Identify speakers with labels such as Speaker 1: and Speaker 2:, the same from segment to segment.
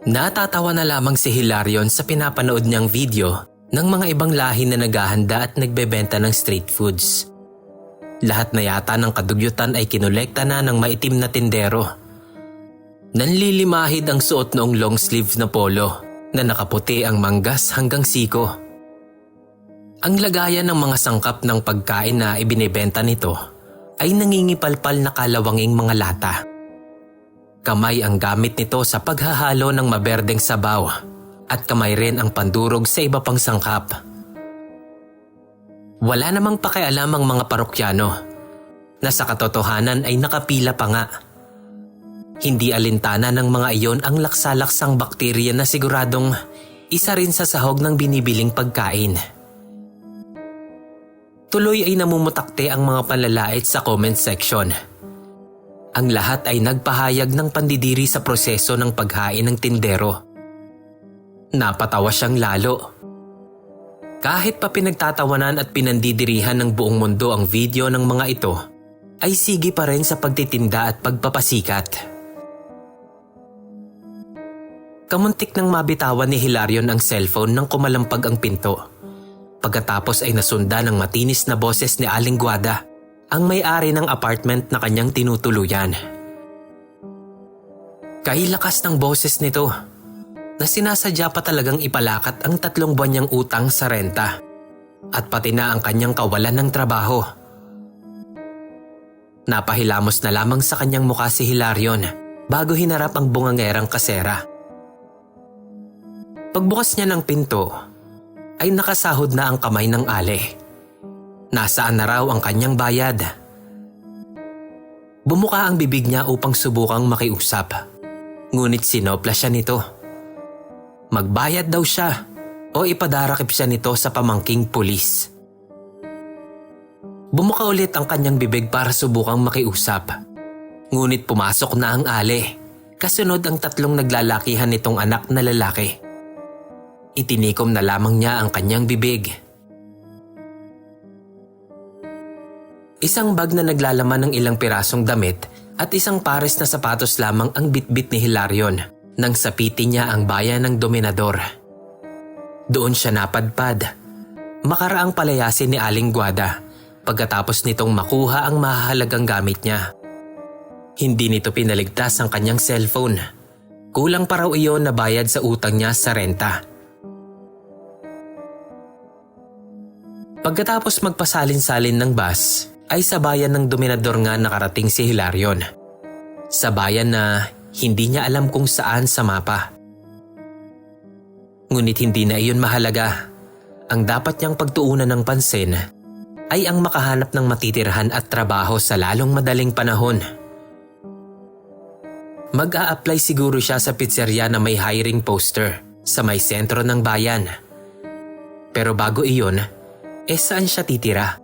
Speaker 1: Natatawa na lamang si Hilarion sa pinapanood niyang video ng mga ibang lahi na naghahanda at nagbebenta ng street foods. Lahat na yata ng kadugyutan ay kinolekta na ng maitim na tindero. Nanlilimahid ang suot noong long sleeves na polo na nakaputi ang manggas hanggang siko. Ang lagayan ng mga sangkap ng pagkain na ibinebenta nito ay nangingipalpal na kalawanging mga lata. Kamay ang gamit nito sa paghahalo ng maberdeng sabaw at kamay rin ang pandurog sa iba pang sangkap. Wala namang pakialam ang mga parokyano na sa katotohanan ay nakapila pa nga. Hindi alintana ng mga iyon ang laksalaksang bakterya na siguradong isa rin sa sahog ng binibiling pagkain. Tuloy ay namumutakte ang mga panlalait sa comment section. Ang lahat ay nagpahayag ng pandidiri sa proseso ng paghain ng tindero. Napatawa siyang lalo. Kahit pa pinagtatawanan at pinandidirihan ng buong mundo ang video ng mga ito, ay sige pa rin sa pagtitinda at pagpapasikat. Kamuntik nang mabitawan ni Hilarion ang cellphone nang kumalampag ang pinto. Pagkatapos ay nasunda ng matinis na boses ni Aling Guada, ang may-ari ng apartment na kanyang tinutuluyan. Kailakas ng boses nito na sinasadya pa talagang ipalakat ang 3 buwan niyang utang sa renta at pati na ang kanyang kawalan ng trabaho. Napahilamos na lamang sa kanyang mukha si Hilarion bago hinarap ang bungangerang kasera. Pagbukas niya ng pinto ay nakasahod na ang kamay ng ale. Nasaan na raw ang kanyang bayad? Bumuka ang bibig niya upang subukang makiusap. Ngunit sinopla siya nito. Magbayad daw siya o ipadarakip siya nito sa pamangking pulis. Bumuka ulit ang kanyang bibig para subukang makiusap. Ngunit pumasok na ang ale. Kasunod ang 3 naglalakihan nitong anak na lalaki. Itinikom na lamang niya ang kanyang bibig. Isang bag na naglalaman ng ilang pirasong damit at isang pares na sapatos lamang ang bitbit ni Hilarion nang sapitin niya ang bayan ng Dominador. Doon siya napadpad. Makaraang palayasin ni Aling Guada pagkatapos nitong makuha ang mahalagang gamit niya. Hindi nito pinaligtas ang kanyang cellphone. Kulang pa raw iyon na bayad sa utang niya sa renta. Pagkatapos magpasalin-salin ng bus, ay sa bayan ng Dominador nga nakarating si Hilarion. Sa bayan na hindi niya alam kung saan sa mapa. Ngunit hindi na iyon mahalaga. Ang dapat niyang pagtuunan ng pansin ay ang makahanap ng matitirhan at trabaho sa lalong madaling panahon. Mag-a-apply siguro siya sa pizzeria na may hiring poster sa may sentro ng bayan. Pero bago iyon, saan siya titira?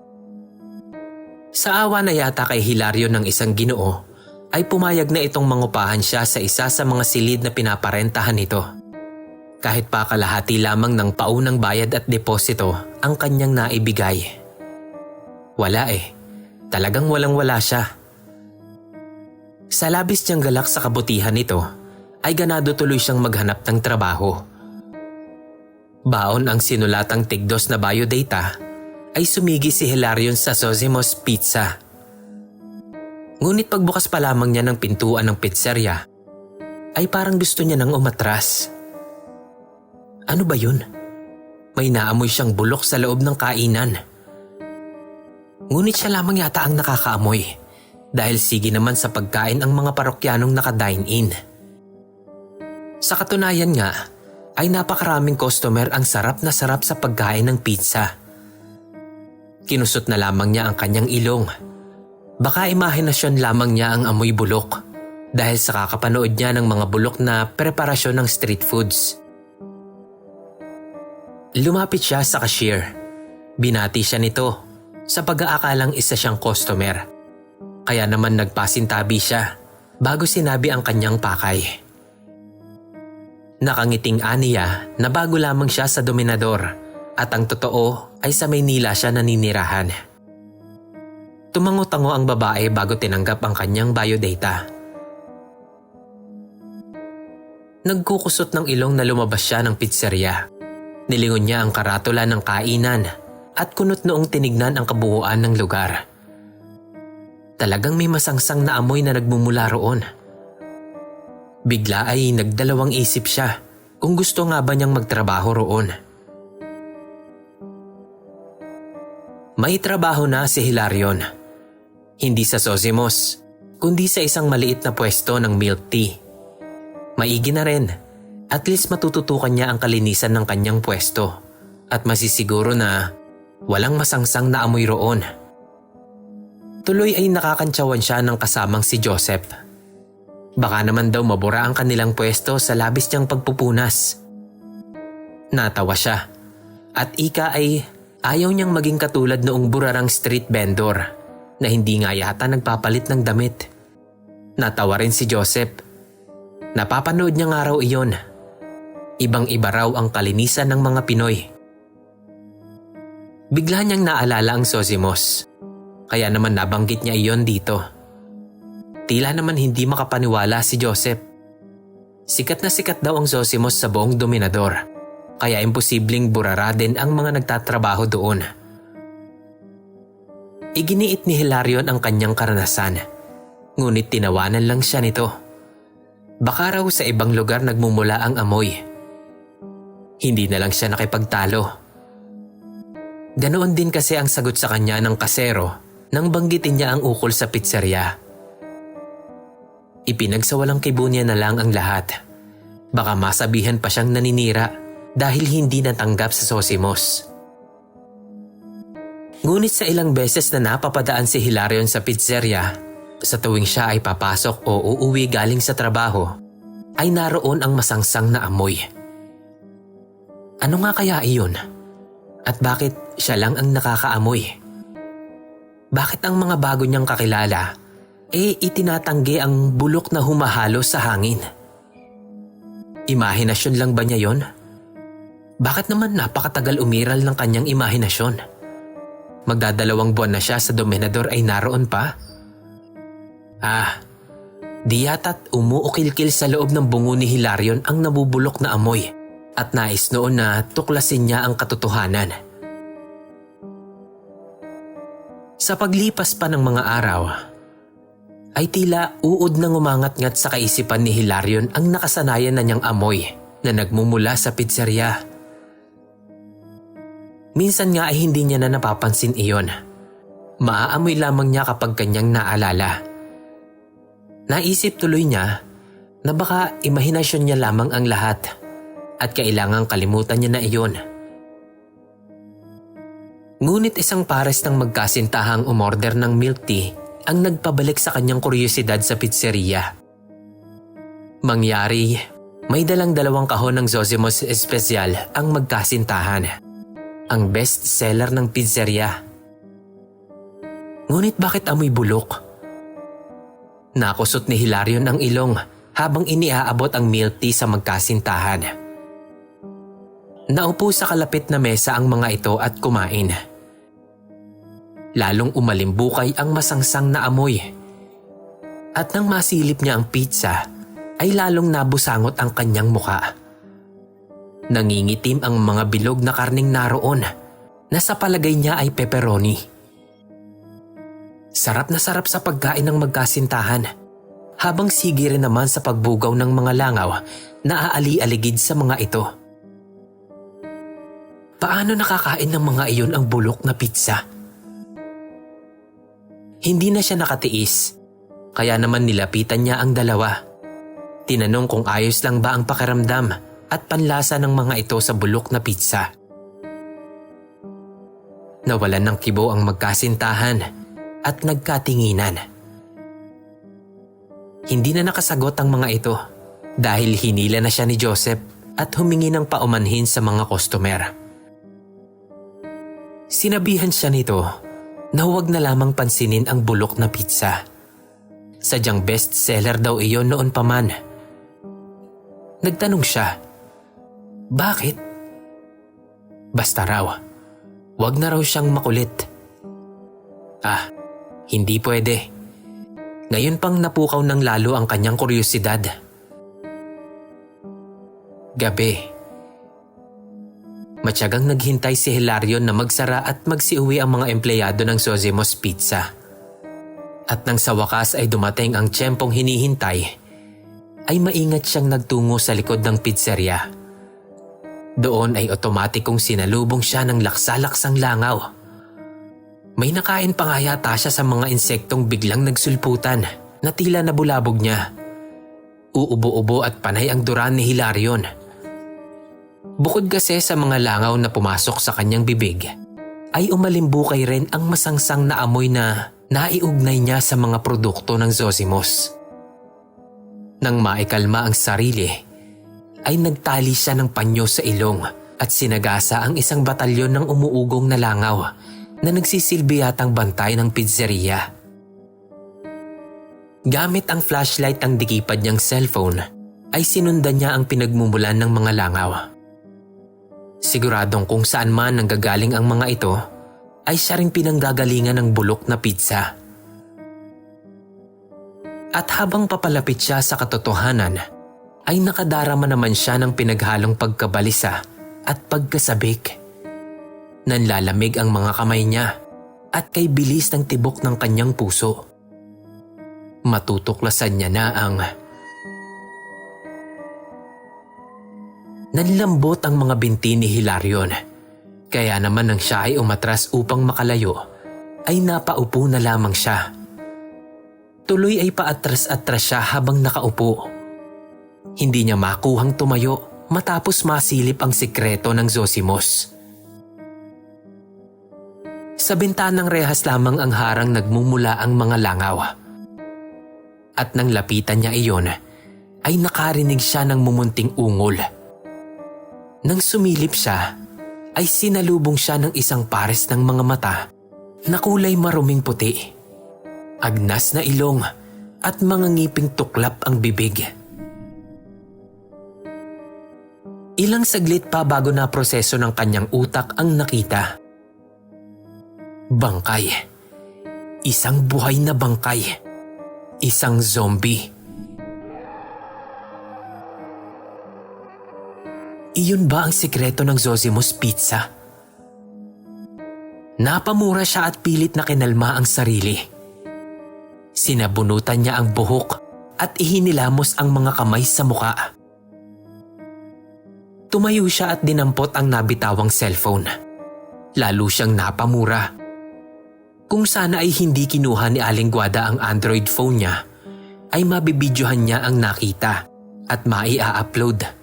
Speaker 1: Sa awa na yata kay Hilarion ng isang Ginoo, ay pumayag na itong mangupahan siya sa isa sa mga silid na pinaparentahan nito. Kahit pa kalahati lamang ng paunang bayad at deposito ang kanyang naibigay. Wala talagang walang-wala siya. Sa labis niyang galak sa kabutihan nito, ay ganado tuloy siyang maghanap ng trabaho. Baon ang sinulatang tigdos na biodata, ay sumigi si Hilarion sa Sosimo's Pizza. Ngunit pagbukas pa lamang niya ng pintuan ng pizzeria, ay parang gusto niya nang umatras. Ano ba yun? May naamoy siyang bulok sa loob ng kainan. Ngunit siya lamang yata ang nakakaamoy dahil sige naman sa pagkain ang mga parokyanong naka-dine-in. Sa katunayan nga, ay napakaraming customer ang sarap na sarap sa pagkain ng pizza. Kinusot na lamang niya ang kanyang ilong. Baka imahinasyon lamang niya ang amoy bulok dahil sa kakapanood niya ng mga bulok na preparasyon ng street foods. Lumapit siya sa cashier. Binati siya nito sa pag-aakalang isa siyang customer. Kaya naman nagpasintabi siya bago sinabi ang kanyang pakay. Nakangiting aniya na bago lamang siya sa Dominador. At ang totoo ay sa Maynila siya naninirahan. Tumango-tango ang babae bago tinanggap ang kanyang biodata. Nagkukusot ng ilong na lumabas siya ng pizzeria. Nilingon niya ang karatula ng kainan at kunot noong tinignan ang kabuuan ng lugar. Talagang may masangsang na amoy na nagmumula roon. Bigla ay nagdalawang isip siya kung gusto nga ba niyang magtrabaho roon. May trabaho na si Hilarion. Hindi sa Sosimo's, kundi sa isang maliit na pwesto ng milk tea. Maigi na rin. At least matututukan niya ang kalinisan ng kanyang pwesto at masisiguro na walang masangsang na amoy roon. Tuloy ay nakakantsawan siya ng kasamang si Joseph. Baka naman daw mabura ang kanilang pwesto sa labis niyang pagpupunas. Natawa siya at ika ay ayaw niyang maging katulad noong burarang street vendor na hindi nga yata nagpapalit ng damit. Natawa rin si Joseph. Napapanood niya nga raw iyon. Ibang-iba raw ang kalinisan ng mga Pinoy. Bigla niyang naalala ang Sosimo's. Kaya naman nabanggit niya iyon dito. Tila naman hindi makapaniwala si Joseph. Sikat na sikat daw ang Sosimo's sa buong Dominador. Kaya imposibleng burara din ang mga nagtatrabaho doon. Iginiit ni Hilarion ang kanyang karanasan. Ngunit tinawanan lang siya nito. Baka raw sa ibang lugar nagmumula ang amoy. Hindi na lang siya nakipagtalo. Ganoon din kasi ang sagot sa kanya ng kasero nang banggitin niya ang ukol sa pizzeria. Ipinagsawalang kibunya na lang ang lahat. Baka masabihan pa siyang naninira dahil hindi natanggap sa Sosimo's. Ngunit sa ilang beses na napapadaan si Hilarion sa pizzeria, sa tuwing siya ay papasok o uuwi galing sa trabaho, ay naroon ang masangsang na amoy. Ano nga kaya iyon? At bakit siya lang ang nakakaamoy? Bakit ang mga bago niyang kakilala itinatanggi ang bulok na humahalo sa hangin? Imahinasyon lang ba niya yon? Bakit naman napakatagal umiral ng kanyang imahinasyon? Magdadalawang buwan na siya sa Dominador ay naroon pa? Di yata't umuukil-kil sa loob ng bungo ni Hilarion ang nabubulok na amoy at nais noon na tuklasin niya ang katotohanan. Sa paglipas pa ng mga araw, ay tila uod nang umangat-ngat sa kaisipan ni Hilarion ang nakasanayan na niyang amoy na nagmumula sa pizzeria. Minsan nga ay hindi niya na napapansin iyon. Maaamoy lamang niya kapag kanyang naalala. Naisip tuloy niya na baka imahinasyon niya lamang ang lahat at kailangang kalimutan niya na iyon. Ngunit isang pares ng magkasintahang umorder ng milk tea ang nagpabalik sa kanyang kuryosidad sa pizzeria. Mangyari, may dalang 2 kahon ng Sosimo's Special ang magkasintahan. Ang best seller ng pizzeria. Ngunit bakit amoy bulok? Nakusot ni Hilarion ang ilong habang iniaabot ang milk tea sa magkasintahan. Naupo sa kalapit na mesa ang mga ito at kumain. Lalong umalimbukay ang masangsang na amoy. At nang masilip niya ang pizza, ay lalong nabusangot ang kanyang muka. Nangingitim ang mga bilog na karning naroon na sa palagay niya ay pepperoni. Sarap na sarap sa pagkain ng magkasintahan, habang sige rin naman sa pagbugaw ng mga langaw na aali-aligid sa mga ito. Paano nakakain ng mga iyon ang bulok na pizza? Hindi na siya nakatiis, kaya naman nilapitan niya ang dalawa. Tinanong kung ayos lang ba ang pakiramdam at panlasa ng mga ito sa bulok na pizza. Nawalan ng kibo ang magkasintahan at nagkatinginan. Hindi na nakasagot ang mga ito dahil hinila na siya ni Joseph at humingi ng paumanhin sa mga customer. Sinabihan siya nito na huwag na lamang pansinin ang bulok na pizza. Sadyang best seller daw iyon noon pa man. Nagtanong siya, bakit? Basta raw, huwag na raw siyang makulit. Hindi pwede. Ngayon pang napukaw ng lalo ang kanyang kuryosidad. Gabi. Matyagang naghintay si Hilarion na magsara at magsiuwi ang mga empleyado ng Zosimo's Pizza. At nang sa wakas ay dumating ang tiyempong hinihintay, ay maingat siyang nagtungo sa likod ng pizzeria. Doon ay otomatikong sinalubong siya ng laksa-laksang langaw. May nakain pa nga yata siya sa mga insektong biglang nagsulputan na tila nabulabog niya. Uubo-ubo at panay ang duran ni Hilarion. Bukod kasi sa mga langaw na pumasok sa kanyang bibig, ay umalimbukay rin ang masangsang na amoy na naiugnay niya sa mga produkto ng Zosimo's. Nang maikalma ang sarili, ay nagtali siya ng panyo sa ilong at sinagasa ang isang batalyon ng umuugong na langaw na nagsisilbi yatang bantay ng pizzeria. Gamit ang flashlight ang dikipad niyang cellphone, ay sinundan niya ang pinagmumulan ng mga langaw. Siguradong kung saan man nanggagaling ang mga ito, ay siya ring pinanggagalingan ng bulok na pizza. At habang papalapit siya sa katotohanan, ay nakadarama naman siya ng pinaghalong pagkabalisa at pagkasabik. Nanlalamig ang mga kamay niya at kay bilis ng tibok ng kanyang puso. Matutuklasan niya na ang nanlambot ang mga binti ni Hilarion. Kaya naman nang siya ay umatras upang makalayo, ay napaupo na lamang siya. Tuloy ay paatras-atras siya habang nakaupo. Hindi niya makuhang tumayo matapos masilip ang sikreto ng Zosimo's. Sa bintanang rehas lamang ang harang nagmumula ang mga langaw. At nang lapitan niya iyon, ay nakarinig siya ng mumunting ungol. Nang sumilip siya, ay sinalubong siya ng isang pares ng mga mata na kulay maruming puti, agnas na ilong at mga ngiping tuklap ang bibig. Ilang saglit pa bago na proseso ng kanyang utak ang nakita. Bangkay. Isang buhay na bangkay. Isang zombie. Iyon ba ang sikreto ng Zosimo's Pizza? Napamura siya at pilit na kinalma ang sarili. Sinabunutan niya ang buhok at ihinilamos ang mga kamay sa muka. Tumayo siya at dinampot ang nabitawang cellphone. Lalo siyang napamura. Kung sana ay hindi kinuha ni Aling Guada ang Android phone niya, ay mabibidyohan niya ang nakita at maia-upload.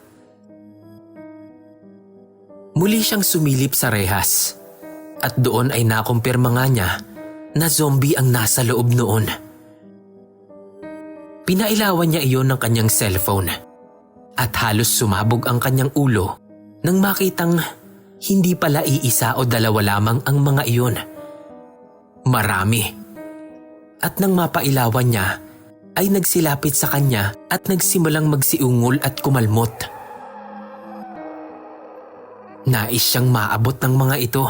Speaker 1: Muli siyang sumilip sa rehas at doon ay nakumpirma nga niya na zombie ang nasa loob noon. Pinailawan niya iyon ng kanyang cellphone at halos sumabog ang kanyang ulo nang makitang hindi pala iisa o dalawa lamang ang mga iyon. Marami. At nang mapailawan niya, ay nagsilapit sa kanya at nagsimulang magsiungol at kumalmot. Nais siyang maabot ng mga ito.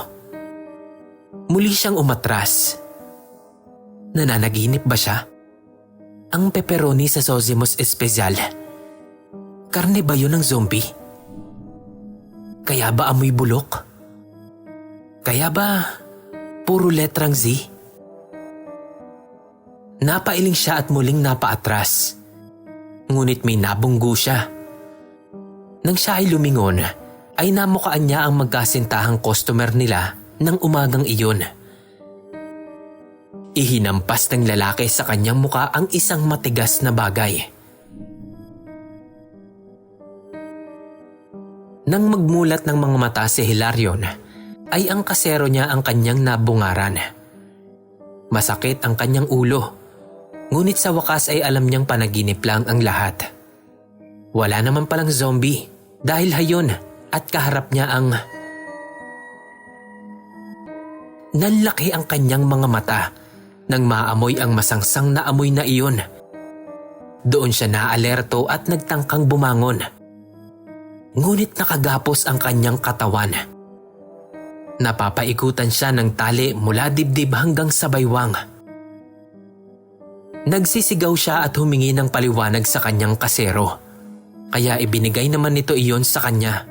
Speaker 1: Muli siyang umatras. Nananaginip ba siya? Ang pepperoni sa Zosimo's Especial. Karne ba yun ng zombie? Kaya ba amoy bulok? Kaya ba puro letrang Z? Napailing siya at muling napaatras. Ngunit may nabunggo siya. Nang siya ay lumingon, ay namukaan niya ang magkasintahang customer nila ng umagang iyon. Ihinampas ng lalaki sa kanyang muka ang isang matigas na bagay. Nang magmulat ng mga mata si Hilarion, ay ang kasero niya ang kanyang nabungaran. Masakit ang kanyang ulo, ngunit sa wakas ay alam niyang panaginip lang ang lahat. Wala naman palang zombie dahil hayon at kaharap niya ang... Nanlaki ang kanyang mga mata nang maamoy ang masangsang na amoy na iyon. Doon siya naalerto at nagtangkang bumangon. Ngunit nakagapos ang kanyang katawan. Napapaikutan siya ng tali mula dibdib hanggang sa baywang. Nagsisigaw siya at humingi ng paliwanag sa kanyang kasero. kaya ibinigay naman nito iyon sa kanya.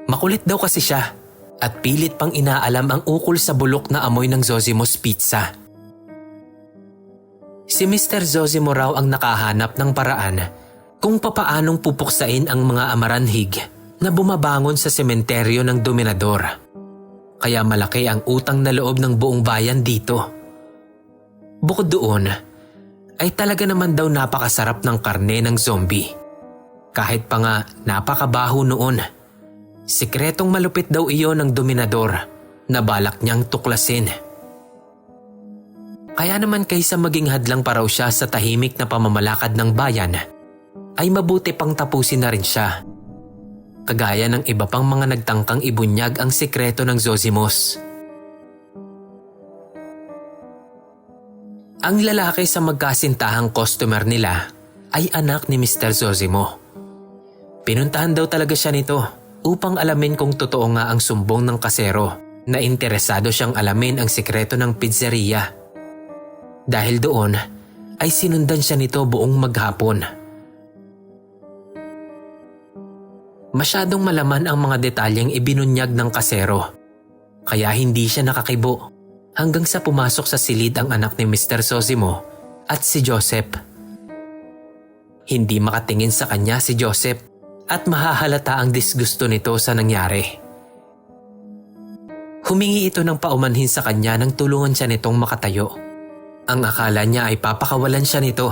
Speaker 1: Makulit daw kasi siya at pilit pang inaalam ang ukol sa bulok na amoy ng Zosimo's Pizza. Si Mr. Zosimo raw ang nakahanap ng paraan kung papaanong pupuksain ang mga amaranhig na bumabangon sa sementeryo ng Dominador. Kaya malaki ang utang na loob ng buong bayan dito. Bukod doon, ay talaga naman daw napakasarap ng karne ng zombie. Kahit pa nga napakabaho noon. Sikretong malupit daw iyon ng Dominador na balak niyang tuklasin. Kaya naman kaysa maging hadlang pa raw siya sa tahimik na pamamalakad ng bayan, ay mabuti pang tapusin na rin siya. Kagaya ng iba pang mga nagtangkang ibunyag ang sikreto ng Zosimos. Ang lalaki sa magkasintahang customer nila ay anak ni Mr. Zosimo. Pinuntahan daw talaga siya nito upang alamin kung totoo nga ang sumbong ng kasero na interesado siyang alamin ang sikreto ng pizzeria. Dahil doon ay sinundan siya nito buong maghapon. Masyadong malaman ang mga detalyeng ibinunyag ng kasero, kaya hindi siya nakakibo hanggang sa pumasok sa silid ang anak ni Mr. Zosimo at si Joseph. Hindi makatingin sa kanya si Joseph at mahahalata ang disgusto nito sa nangyari. Humingi ito ng paumanhin sa kanya nang tulungan siya nitong makatayo. Ang akala niya ay papakawalan siya nito.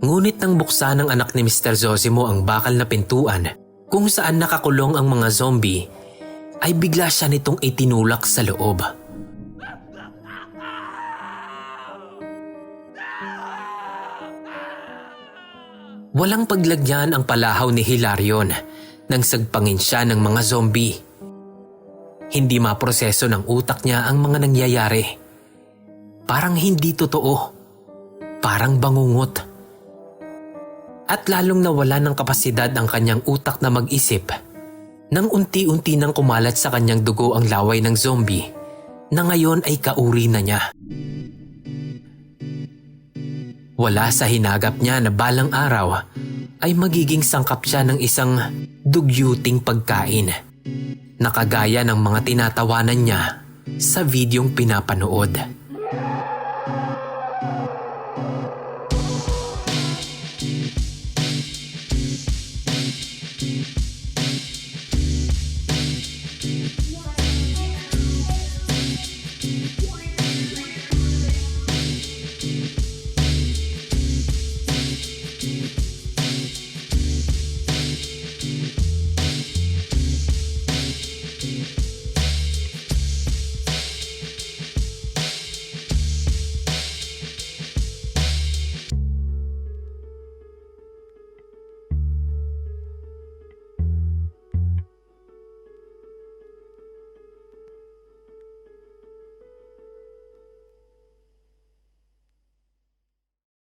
Speaker 1: Ngunit nang buksan ng anak ni Mr. Zosimo ang bakal na pintuan kung saan nakakulong ang mga zombie, ay bigla siya nitong itinulak sa loob. Walang paglagyan ang palahaw ni Hilarion nang sagpangin siya ng mga zombie. Hindi maproseso ng utak niya ang mga nangyayari. Parang hindi totoo. Parang bangungot. At lalong nawala ng kapasidad ang kanyang utak na mag-isip nang unti-unti nang kumalat sa kanyang dugo ang laway ng zombie na ngayon ay kauri na niya. Wala sa hinagap niya na balang araw ay magiging sangkap siya ng isang dugyuting pagkain na kagaya ng mga tinatawanan niya sa videong pinapanood.